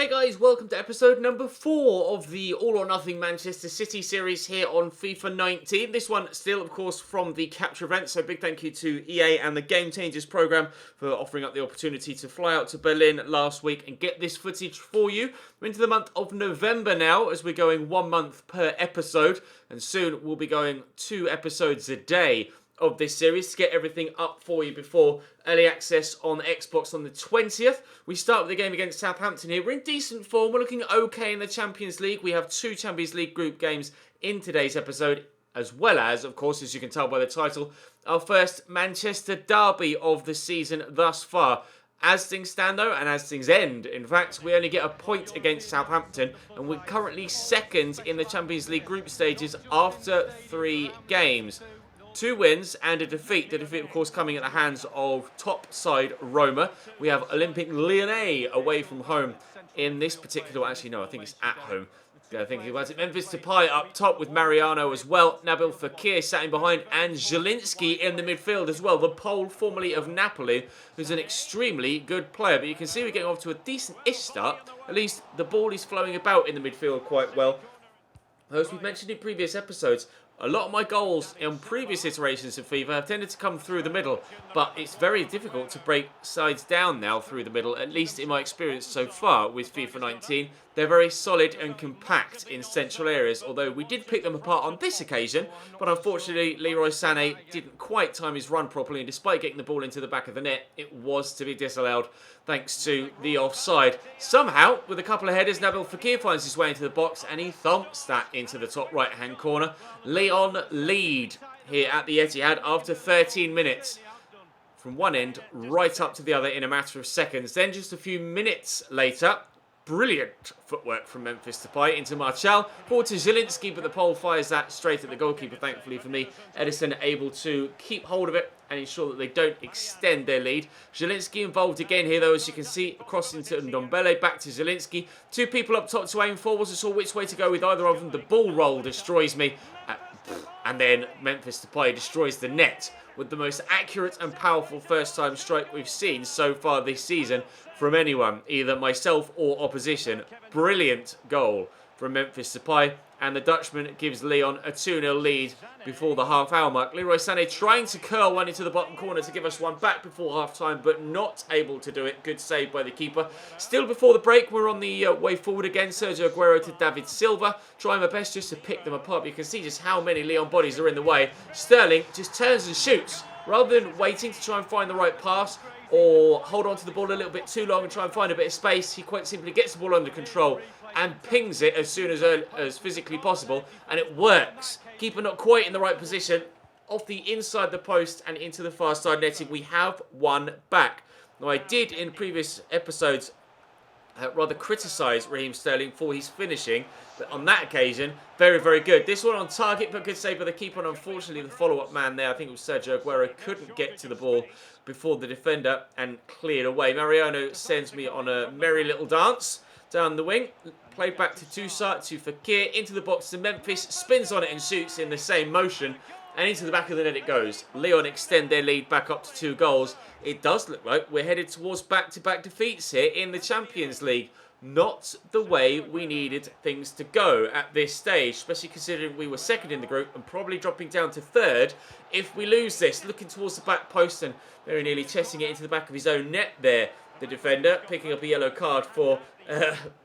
Hey guys, welcome to episode number 4 of the All or Nothing Manchester City series here on FIFA 19. This one still, of course, from the Capture event, so big thank you to EA and the Game Changers programme for offering up the opportunity to fly out to Berlin last week and get this footage for you. We're into the month of November now, as we're going 1 month per episode, and soon we'll be going 2 episodes a day of this series to get everything up for you before early access on Xbox on the 20th. We start with the game against Southampton here. We're in decent form. We're looking okay in the Champions League. We have 2 Champions League group games in today's episode, as well as, of course, as you can tell by the title, our first Manchester derby of the season thus far. As things stand though, and as things end, in fact, we only get a point against Southampton, and we're currently second in the Champions League group stages after 3 games. 2 wins and a defeat. The defeat, of course, coming at the hands of top side Roma. We have Olympique Lyonnais away from home in this particular... Actually, no, I think it's at home. I think it was Memphis Depay up top with Mariano as well. Nabil Fekir sat in behind, and Zielinski in the midfield as well. The Pole, formerly of Napoli, who's an extremely good player. But you can see we're getting off to a decent-ish start. At least the ball is flowing about in the midfield quite well. As we've mentioned in previous episodes, a lot of my goals in previous iterations of FIFA have tended to come through the middle, but it's very difficult to break sides down now through the middle, at least in my experience so far with FIFA 19. They're very solid and compact in central areas, although we did pick them apart on this occasion, but unfortunately Leroy Sané didn't quite time his run properly, and despite getting the ball into the back of the net, it was to be disallowed thanks to the offside. Somehow, with a couple of headers, Nabil Fekir finds his way into the box, and he thumps that into the top right-hand corner. Lyon lead here at the Etihad after 13 minutes. From one end right up to the other in a matter of seconds. Then just a few minutes later, brilliant footwork from Memphis Depay into Martial. Forward to Zielinski, but the Pole fires that straight at the goalkeeper, thankfully for me. Edison able to keep hold of it and ensure that they don't extend their lead. Zielinski involved again here, though, as you can see, across into Ndombele, back to Zielinski. 2 people up top to aim for. Wasn't sure which way to go with either of them. The ball roll destroys me. And then Memphis Depay destroys the net with the most accurate and powerful first-time strike we've seen so far this season from anyone, either myself or opposition. Brilliant goal from Memphis Depay, and the Dutchman gives Lyon a 2-0 lead before the half-hour mark. Leroy Sané trying to curl one into the bottom corner to give us one back before half-time, but not able to do it. Good save by the keeper. Still before the break, we're on the way forward again. Sergio Aguero to David Silva. Trying my best just to pick them apart. You can see just how many Lyon bodies are in the way. Sterling just turns and shoots. Rather than waiting to try and find the right pass or hold on to the ball a little bit too long and try and find a bit of space, he quite simply gets the ball under control and pings it as soon as physically possible, and it works. Keeper not quite in the right position, off the inside the post and into the far side netting. We have one back. Now, I did in previous episodes rather criticise Raheem Sterling for his finishing, but on that occasion, very, very good. This one on target, but good save by the keeper, and unfortunately the follow-up man there, I think it was Sergio Aguero, couldn't get to the ball before the defender and cleared away. Mariano sends me on a merry little dance down the wing. Played back to Toussaint, to Fekir, into the box to Memphis, spins on it and shoots in the same motion, and into the back of the net it goes. Lyon extend their lead back up to 2 goals. It does look like we're headed towards back-to-back defeats here in the Champions League. Not the way we needed things to go at this stage, especially considering we were second in the group and probably dropping down to 3rd if we lose this. Looking towards the back post and very nearly chesting it into the back of his own net there. The defender picking up a yellow card for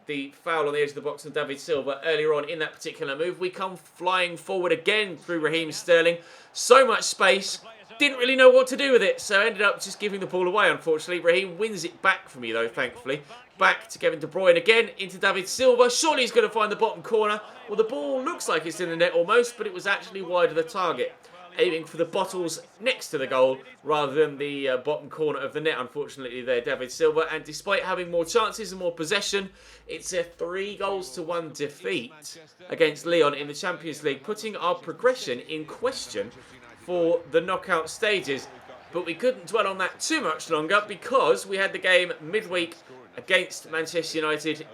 the foul on the edge of the box on David Silva earlier on in that particular move. We come flying forward again through Raheem Sterling. So much space. Didn't really know what to do with it, so ended up just giving the ball away, unfortunately. Raheem wins it back for me, though, thankfully. Back to Kevin De Bruyne again, into David Silva. Surely he's going to find the bottom corner. Well, the ball looks like it's in the net almost, but it was actually wide of the target. Aiming for the bottles next to the goal rather than the bottom corner of the net, unfortunately, there, David Silva. And despite having more chances and more possession, it's a 3-1 defeat against Lyon in the Champions League, putting our progression in question for the knockout stages. But we couldn't dwell on that too much longer because we had the game midweek against Manchester United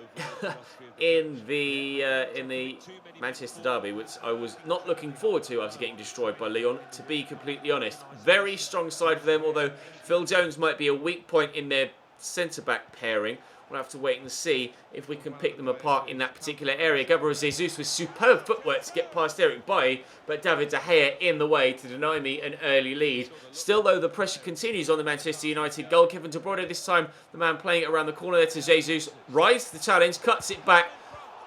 in the Manchester derby, which I was not looking forward to after getting destroyed by Lyon, to be completely honest. Very strong side for them, although Phil Jones might be a weak point in their centre-back pairing. We'll have to wait and see if we can pick them apart in that particular area. Gabriel Jesus with superb footwork to get past Eric Bailly, but David De Gea in the way to deny me an early lead. Still, though, the pressure continues on the Manchester United goal. Kevin De Bruyne this time, the man playing it around the corner there to Jesus. Rides the challenge, cuts it back.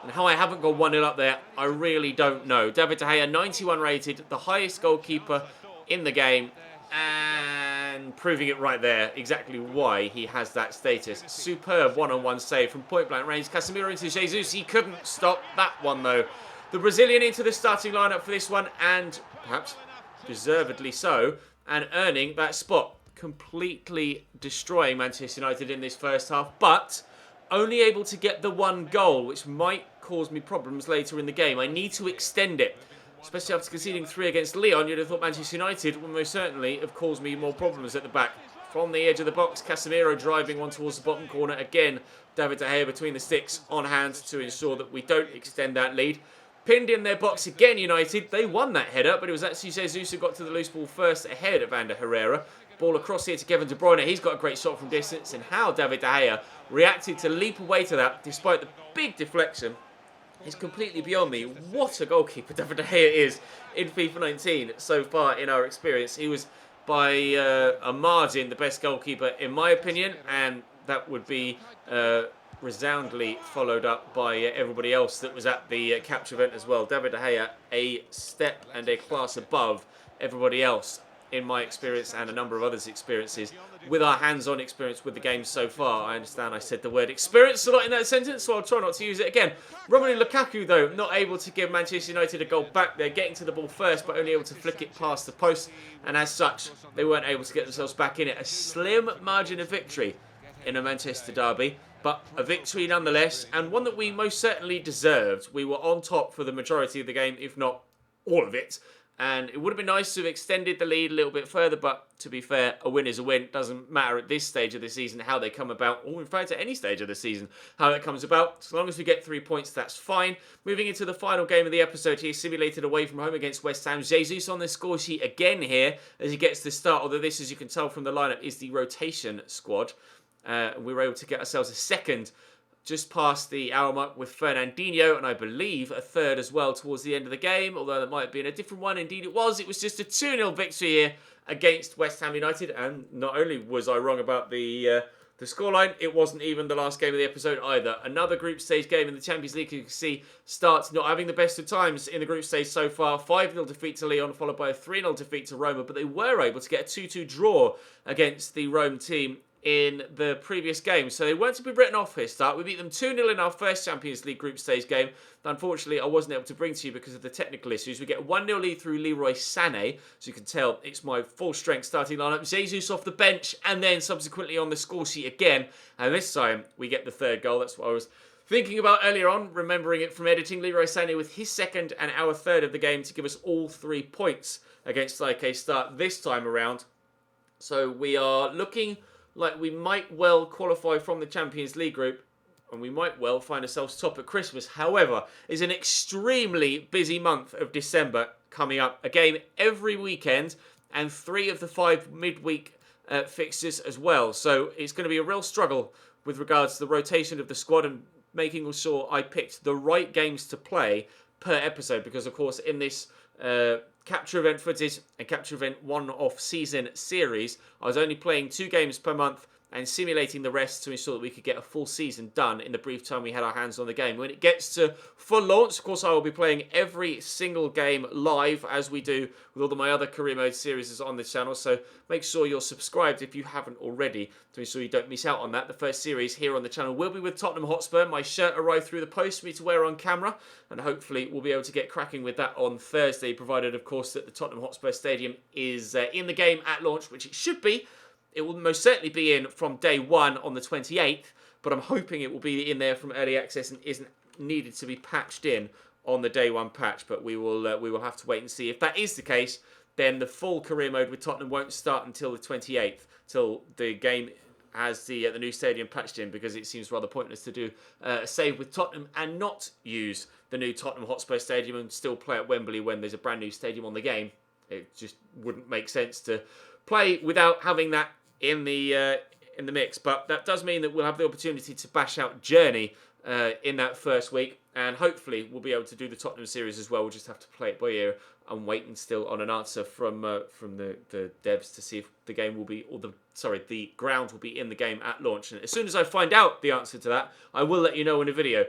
And how I haven't gone 1-0 up there, I really don't know. David De Gea, 91 rated, the highest goalkeeper in the game. And proving it right there, exactly why he has that status. Superb one-on-one save from point-blank range. Casemiro into Jesus. He couldn't stop that one, though. The Brazilian into the starting lineup for this one, and perhaps deservedly so, and earning that spot. Completely destroying Manchester United in this first half, but only able to get the one goal, which might cause me problems later in the game. I need to extend it. Especially after conceding 3 against Lyon, you'd have thought Manchester United would most certainly have caused me more problems at the back. From the edge of the box, Casemiro driving one towards the bottom corner. Again, David De Gea between the sticks on hand to ensure that we don't extend that lead. Pinned in their box again, United. They won that header, but it was actually Jesus who got to the loose ball first ahead of Ander Herrera. Ball across here to Kevin De Bruyne. He's got a great shot from distance, and how David De Gea reacted to leap away to that despite the big deflection. It's completely beyond me. What a goalkeeper David De Gea is in FIFA 19 so far in our experience. He was by a margin the best goalkeeper in my opinion, and that would be resoundingly followed up by everybody else that was at the capture event as well. David De Gea, a step and a class above everybody else in my experience and a number of others' experiences with our hands-on experience with the game so far. I understand I said the word experience a lot in that sentence, so I'll try not to use it again. Romelu Lukaku, though, not able to give Manchester United a goal back. They're getting to the ball first, but only able to flick it past the post, and as such, they weren't able to get themselves back in it. A slim margin of victory in a Manchester derby, but a victory nonetheless, and one that we most certainly deserved. We were on top for the majority of the game, if not all of it. And it would have been nice to have extended the lead a little bit further, but to be fair, a win is a win. Doesn't matter at this stage of the season how they come about, or in fact at any stage of the season how it comes about. As long as we get 3 points, that's fine. Moving into the final game of the episode here, simulated away from home against West Ham. Jesus on the score sheet again here as he gets the start, although this, as you can tell from the lineup, is the rotation squad. We were able to get ourselves a second just past the hour mark with Fernandinho, and I believe a third as well towards the end of the game, although that might have been a different one. Indeed it was. It was just a 2-0 victory here against West Ham United, and not only was I wrong about the scoreline, it wasn't even the last game of the episode either. Another group stage game in the Champions League, you can see, starts not having the best of times in the group stage so far. 5-0 defeat to Lyon, followed by a 3-0 defeat to Roma, but they were able to get a 2-2 draw against the Rome team in the previous game. So they weren't to be written off here start. We beat them 2-0 in our first Champions League group stage game. Unfortunately, I wasn't able to bring to you because of the technical issues. We get a 1-0 lead through Leroy Sané. As you can tell, it's my full-strength starting lineup. Jesus off the bench, and then subsequently on the score sheet again. And this time, we get the third goal. That's what I was thinking about earlier on, remembering it from editing. Leroy Sané with his second and our third of the game to give us all 3 points against IK Start this time around. So we are looking like we might well qualify from the Champions League group, and we might well find ourselves top at Christmas. However, it's an extremely busy month of December coming up. A game every weekend, and 3 of the 5 midweek fixtures as well. So it's going to be a real struggle with regards to the rotation of the squad and making sure I picked the right games to play per episode, because of course in this capture event footage and capture event one-off season series, I was only playing 2 games per month and simulating the rest to ensure that we could get a full season done in the brief time we had our hands on the game. When it gets to full launch, of course, I will be playing every single game live, as we do with all of my other career mode series on the channel. So make sure you're subscribed if you haven't already to ensure you don't miss out on that. The first series here on the channel will be with Tottenham Hotspur. My shirt arrived through the post for me to wear on camera, and hopefully we'll be able to get cracking with that on Thursday, provided, of course, that the Tottenham Hotspur Stadium is in the game at launch, which it should be. It will most certainly be in from day 1 on the 28th, but I'm hoping it will be in there from early access and isn't needed to be patched in on the day 1 patch. But we will have to wait and see. If that is the case, then the full career mode with Tottenham won't start until the 28th, till the game has the new stadium patched in, because it seems rather pointless to do a save with Tottenham and not use the new Tottenham Hotspur Stadium and still play at Wembley when there's a brand new stadium on the game. It just wouldn't make sense to play without having that in the in the mix. But that does mean that we'll have the opportunity to bash out Journey in that first week, and hopefully we'll be able to do the Tottenham series as well. We'll just have to play it by ear. I'm waiting still on an answer from the devs to see if the game will be, the ground will be in the game at launch. And as soon as I find out the answer to that, I will let you know in a video,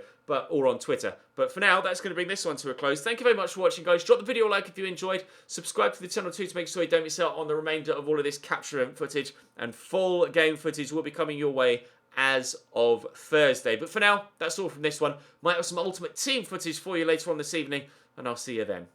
or on Twitter. But for now, that's going to bring this one to a close. Thank you very much for watching, guys. Drop the video a like if you enjoyed. Subscribe to the channel too to make sure you don't miss out on the remainder of all of this capture event footage. And full game footage will be coming your way as of Thursday. But for now, that's all from this one. Might have some Ultimate Team footage for you later on this evening, and I'll see you then.